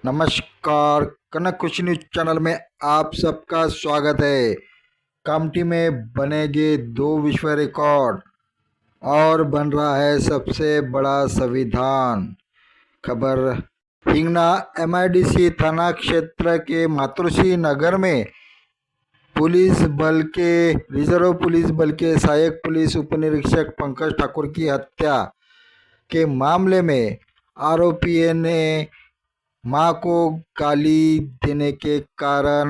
नमस्कार। कनक खुशी news channel में आप सबका स्वागत है। कामठी में बनेंगे 2 विश्व रिकॉर्ड और बन रहा है सबसे बड़ा संविधान। खबर हिंगना एमआईडीसी थाना क्षेत्र के मातोश्री नगर में रिजर्व पुलिस बल के सहायक पुलिस उपनिरीक्षक पंकज ठाकुर की हत्या के मामले में आरोपी ने मां को गाली देने के कारण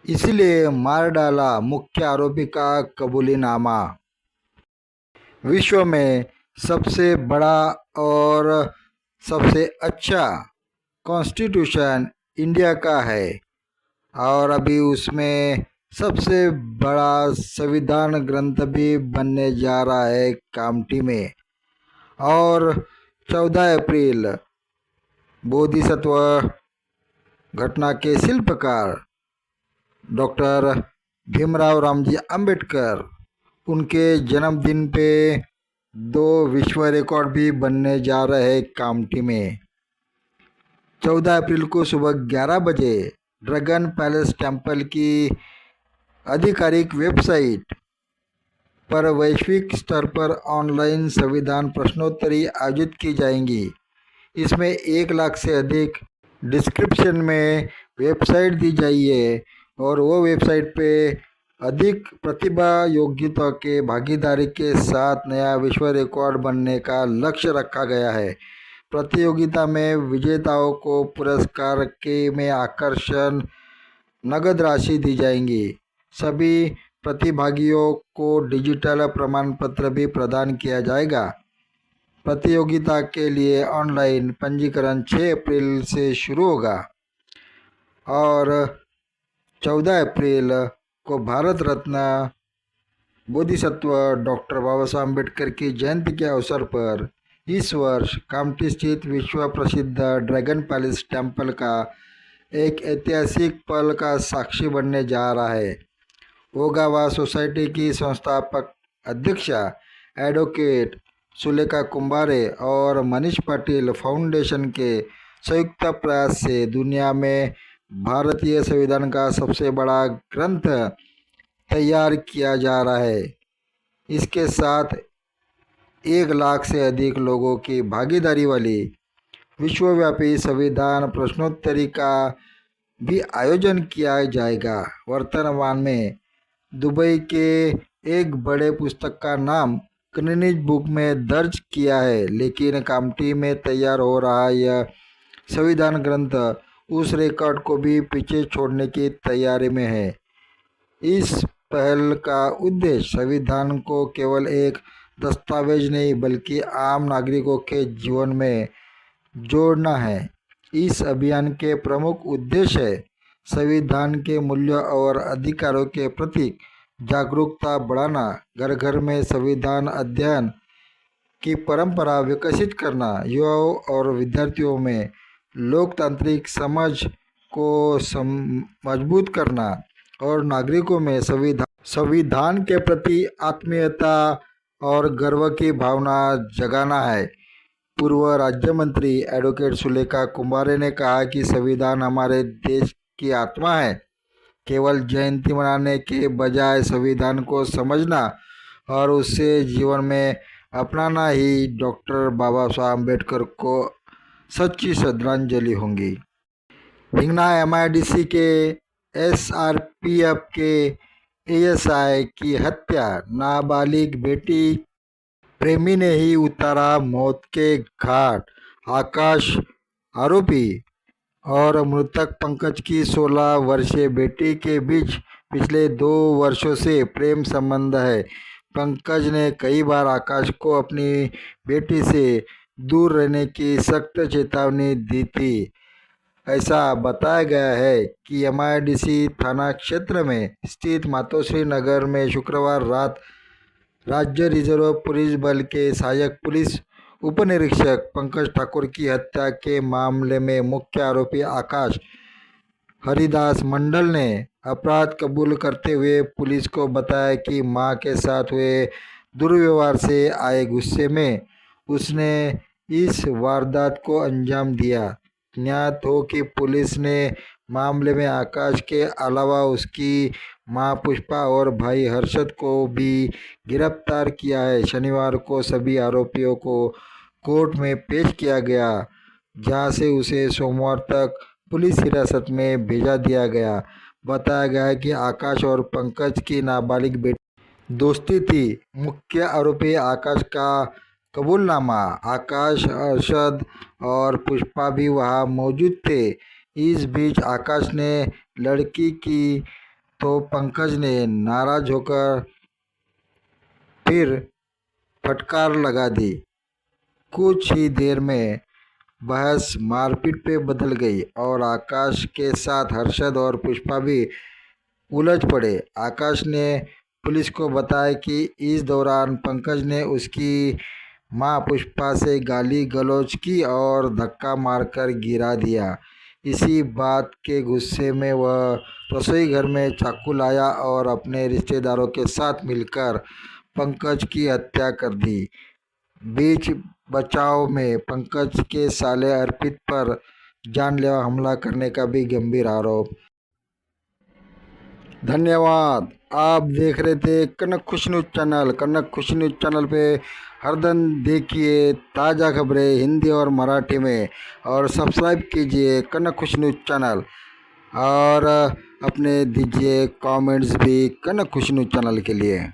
इसलिए मार डाला। मुख्य आरोपी का कबूलीनामा। विश्व में सबसे बड़ा और सबसे अच्छा कॉन्स्टिट्यूशन इंडिया का है और अभी उसमें सबसे बड़ा संविधान ग्रंथ भी बनने जा रहा है कामठी में। और 14 अप्रैल बोधिसत्व घटना के शिल्पकार डॉक्टर भीमराव रामजी अंबेडकर उनके जन्मदिन पे 2 विश्व रिकॉर्ड भी बनने जा रहे हैं कामठी में। 14 अप्रैल को सुबह 11 बजे ड्रैगन पैलेस टेम्पल की आधिकारिक वेबसाइट पर वैश्विक स्तर पर ऑनलाइन संविधान प्रश्नोत्तरी आयोजित की जाएंगी। इसमें 1 लाख से अधिक डिस्क्रिप्शन में वेबसाइट दी जाइए और वो वेबसाइट पे अधिक प्रतिभा योग्यता के भागीदारी के साथ नया विश्व रिकॉर्ड बनने का लक्ष्य रखा गया है। प्रतियोगिता में विजेताओं को पुरस्कार के में आकर्षण नगद राशि दी जाएंगी। सभी प्रतिभागियों को डिजिटल प्रमाण पत्र भी प्रदान किया जाएगा। प्रतियोगिता के लिए ऑनलाइन पंजीकरण 6 अप्रैल से शुरू होगा और 14 अप्रैल को भारत रत्न बोधिसत्व डॉक्टर बाबा साहब अम्बेडकर की जयंती के अवसर पर इस वर्ष कामठी स्थित विश्व प्रसिद्ध ड्रैगन पैलेस टेम्पल का एक ऐतिहासिक पल का साक्षी बनने जा रहा है। ओगावा सोसाइटी की संस्थापक अध्यक्षा एडवोकेट सुलेखा कुंभारे और मनीष पाटिल फाउंडेशन के संयुक्त प्रयास से दुनिया में भारतीय संविधान का सबसे बड़ा ग्रंथ तैयार किया जा रहा है। इसके साथ 1 लाख से अधिक लोगों की भागीदारी वाली विश्वव्यापी संविधान प्रश्नोत्तरी का भी आयोजन किया जाएगा। वर्तमान में दुबई के एक बड़े पुस्तक का नाम गिनीज बुक में दर्ज किया है, लेकिन कामठी में तैयार हो रहा यह संविधान ग्रंथ उस रिकॉर्ड को भी पीछे छोड़ने की तैयारी में है। इस पहल का उद्देश्य संविधान को केवल एक दस्तावेज नहीं बल्कि आम नागरिकों के जीवन में जोड़ना है। इस अभियान के प्रमुख उद्देश्य संविधान के मूल्यों और अधिकारों के प्रति जागरूकता बढ़ाना, घर घर में संविधान अध्ययन की परंपरा विकसित करना, युवाओं और विद्यार्थियों में लोकतांत्रिक समझ को मजबूत करना और नागरिकों में संविधान के प्रति आत्मीयता और गर्व की भावना जगाना है। पूर्व राज्य मंत्री एडवोकेट सुलेखा कुंभारे ने कहा कि संविधान हमारे देश की आत्मा है। केवल जयंती मनाने के बजाय संविधान को समझना और उसे जीवन में अपनाना ही डॉक्टर बाबा साहब अम्बेडकर को सच्ची श्रद्धांजलि होगी। हिंगना एमआईडीसी के एसआरपीएफ के एएसआई की हत्या, नाबालिग बेटी प्रेमी ने ही उतारा मौत के घाट। आकाश आरोपी और मृतक पंकज की 16 वर्षीय बेटी के बीच पिछले 2 वर्षों से प्रेम संबंध है। पंकज ने कई बार आकाश को अपनी बेटी से दूर रहने की सख्त चेतावनी दी थी। ऐसा बताया गया है कि एमआईडीसी थाना क्षेत्र में स्थित मातोश्री नगर में शुक्रवार रात राज्य रिजर्व पुलिस बल के सहायक पुलिस उपनिरीक्षक पंकज ठाकुर की हत्या के मामले में मुख्य आरोपी आकाश हरिदास मंडल ने अपराध कबूल करते हुए पुलिस को बताया कि मां के साथ हुए दुर्व्यवहार से आए गुस्से में उसने इस वारदात को अंजाम दिया। ज्ञात हो कि पुलिस ने मामले में आकाश के अलावा उसकी मां पुष्पा और भाई हर्षद को भी गिरफ्तार किया है। शनिवार को सभी आरोपियों को कोर्ट में पेश किया गया, जहां से उसे सोमवार तक पुलिस हिरासत में भेजा दिया गया। बताया गया है कि आकाश और पंकज की नाबालिग बेटी दोस्ती थी। मुख्य आरोपी आकाश का कबूलनामा। आकाश, अरशद और पुष्पा भी वहां मौजूद थे। इस बीच आकाश ने लड़की की तो पंकज ने नाराज होकर फिर फटकार लगा दी। कुछ ही देर में बहस मारपीट पे बदल गई और आकाश के साथ हर्षद और पुष्पा भी उलझ पड़े। आकाश ने पुलिस को बताया कि इस दौरान पंकज ने उसकी मां पुष्पा से गाली गलौज की और धक्का मारकर गिरा दिया। इसी बात के गुस्से में वह रसोई घर में चाकू लाया और अपने रिश्तेदारों के साथ मिलकर पंकज की हत्या कर दी। बीच बचाव में पंकज के साले अर्पित पर जानलेवा हमला करने का भी गंभीर आरोप। धन्यवाद। आप देख रहे थे कनक खुशी न्यूज़ चैनल। कनक खुशी न्यूज़ चैनल पे हर दिन देखिए ताज़ा खबरें हिंदी और मराठी में, और सब्सक्राइब कीजिए कनक खुशी न्यूज़ चैनल, और अपने दीजिए कमेंट्स भी कनक खुशी न्यूज़ चैनल के लिए।